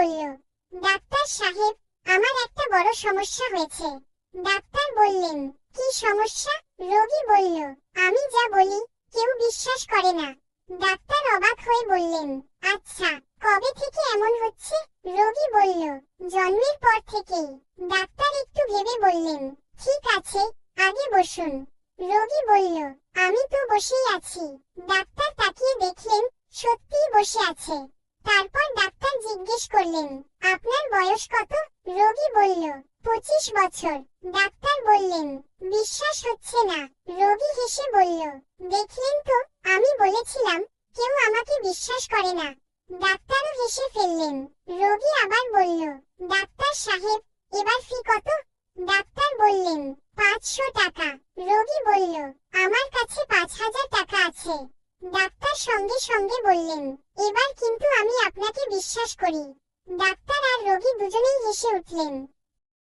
বলল, ডাক্তার সাহেব, আমার একটা বড় সমস্যা হয়েছে। ডাক্তার বললেন, কি সমস্যা? রোগী বলল, আমি যা বলি কেউ বিশ্বাস করে না। ডাক্তার অবাক হয়ে বললেন, আচ্ছা, কবে থেকে এমন হচ্ছে? রোগী বলল, জন্মের পর থেকেই। ডাক্তার একটু ভেবে বললেন, ঠিক আছে, আগে বসুন। রোগী বলল, আমি তো বসেই আছি। ডাক্তার তাকিয়ে দেখলেন সত্যিই বসে আছে। তারপর ডাক্তার জিজ্ঞেস করলেন, আপনার বয়স কত? রোগী বলল, 25 বছর। ডাক্তার বললেন, বিশ্বাস হচ্ছে না। রোগী হেসে বলল, দেখলেন তো, আমি বলেছিলাম কেউ আমাকে বিশ্বাস করে না। ডাক্তারও হেসে ফেললেন। রোগী আবার বলল, ডাক্তার সাহেব, এবার ফি কত? ডাক্তার বললেন, 500 টাকা। রোগী বলল, আমার কাছে 5000 টাকা আছে। ডাক্তার সঙ্গে সঙ্গে বললেন, এবার কিন্তু আমি আপনাকে বিশ্বাস করি। ডাক্তার আর রোগী দুজনেই হেসে উঠলেন।